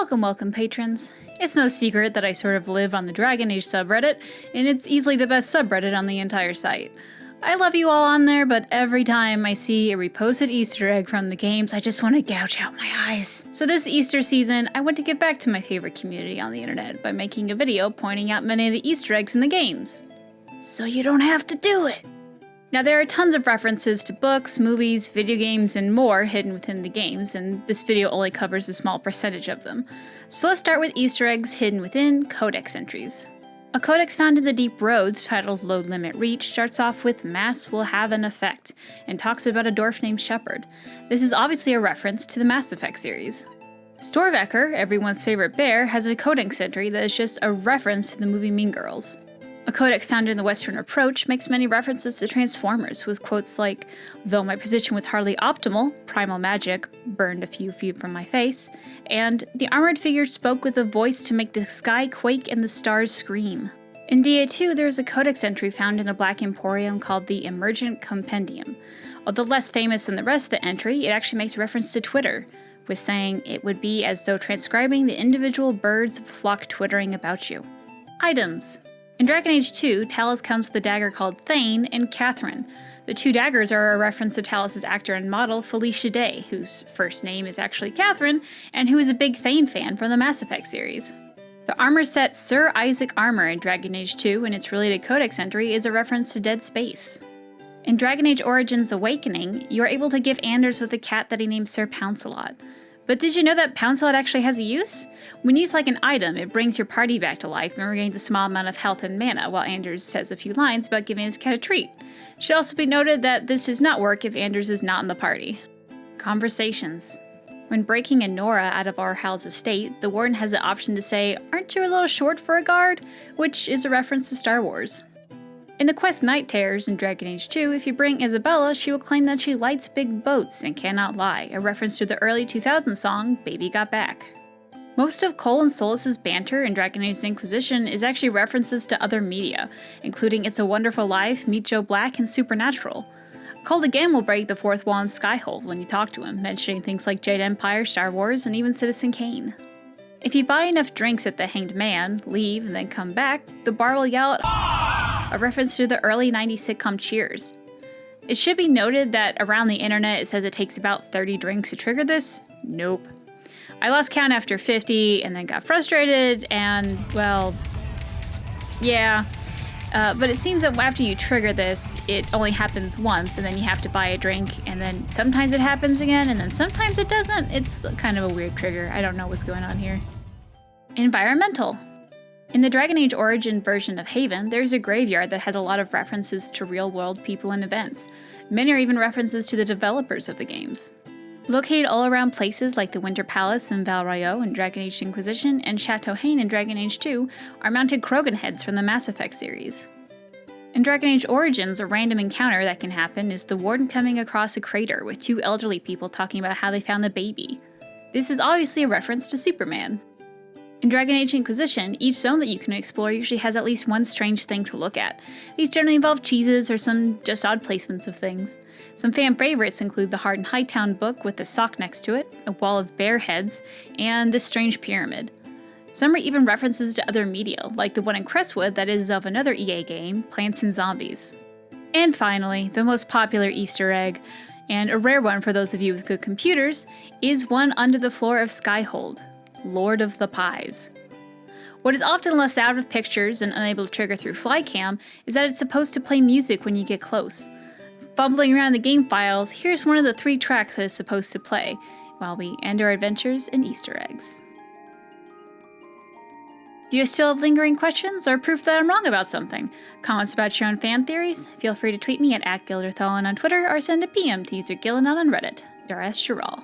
Welcome, patrons. It's no secret that I sort of live on the Dragon Age subreddit, and it's easily the best subreddit on the entire site. I love you all on there, but every time I see a reposted Easter egg from the games, I just want to gouge out my eyes. So this Easter season, I want to give back to my favorite community on the internet by making a video pointing out many of the Easter eggs in the games. So you don't have to do it! Now there are tons of references to books, movies, video games, and more hidden within the games, and this video only covers a small percentage of them. So let's start with Easter eggs hidden within codex entries. A codex found in the Deep Roads titled Load Limit Reach starts off with "Mass will have an effect" and talks about a dwarf named Shepard. This is obviously a reference to the Mass Effect series. Storvecker, everyone's favorite bear, has a codex entry that is just a reference to the movie Mean Girls. A codex found in the Western Approach makes many references to Transformers, with quotes like, "Though my position was hardly optimal, primal magic burned a few feet from my face," and "The armored figure spoke with a voice to make the sky quake and the stars scream." In DA2, there is a codex entry found in the Black Emporium called the Emergent Compendium. Although less famous than the rest of the entry, it actually makes reference to Twitter, with saying it would be as though transcribing the individual birds of a flock twittering about you. Items. In Dragon Age 2, Talos comes with a dagger called Thane and Catherine. The two daggers are a reference to Talos' actor and model Felicia Day, whose first name is actually Catherine, and who is a big Thane fan from the Mass Effect series. The armor set Sir Isaac Armor in Dragon Age 2 and its related codex entry is a reference to Dead Space. In Dragon Age Origins Awakening, you are able to give Anders with a cat that he named Sir Pouncelot. But did you know that Pouncelot actually has a use? When used like an item, it brings your party back to life and regains a small amount of health and mana, while Anders says a few lines about giving his cat a treat. Should also be noted that this does not work if Anders is not in the party. Conversations. When breaking a Nora out of Arhal's estate, the Warden has the option to say, "Aren't you a little short for a guard?" which is a reference to Star Wars. In the quest Night Terrors in Dragon Age 2, if you bring Isabella, she will claim that she lights big boats and cannot lie, a reference to the early 2000s song, Baby Got Back. Most of Cole and Solas's banter in Dragon Age Inquisition is actually references to other media, including It's a Wonderful Life, Meet Joe Black, and Supernatural. Cole again will break the fourth wall in Skyhold when you talk to him, mentioning things like Jade Empire, Star Wars, and even Citizen Kane. If you buy enough drinks at the Hanged Man, leave, and then come back, the bar will yell out, a reference to the early 90s sitcom Cheers. It should be noted that around the internet it says it takes about 30 drinks to trigger this. Nope. I lost count after 50 and then got frustrated and, well, yeah. But it seems that after you trigger this, it only happens once and then you have to buy a drink and then sometimes it happens again and then sometimes it doesn't. It's kind of a weird trigger. I don't know what's going on here. Environmental. In the Dragon Age Origin version of Haven, there's a graveyard that has a lot of references to real-world people and events. Many are even references to the developers of the games. Located all around places like the Winter Palace in Val Royeaux in Dragon Age Inquisition and Chateau Hain in Dragon Age 2 are mounted Krogan heads from the Mass Effect series. In Dragon Age Origins, a random encounter that can happen is the Warden coming across a crater with two elderly people talking about how they found the baby. This is obviously a reference to Superman. In Dragon Age Inquisition, each zone that you can explore usually has at least one strange thing to look at. These generally involve cheeses or some just odd placements of things. Some fan favorites include the Hardened Hightown book with a sock next to it, a wall of bear heads, and this strange pyramid. Some are even references to other media, like the one in Crestwood that is of another EA game, Plants and Zombies. And finally, the most popular Easter egg, and a rare one for those of you with good computers, is one under the floor of Skyhold. Lord of the Pies. What is often left out of pictures and unable to trigger through Flycam is that it's supposed to play music when you get close. Fumbling around the game files, here's one of the 3 tracks that is supposed to play, while we end our adventures in Easter eggs. Do you still have lingering questions or proof that I'm wrong about something? Comments about your own fan theories? Feel free to tweet me at @Gilderthalen on Twitter or send a PM to user Gillenon on Reddit. Your Chiral.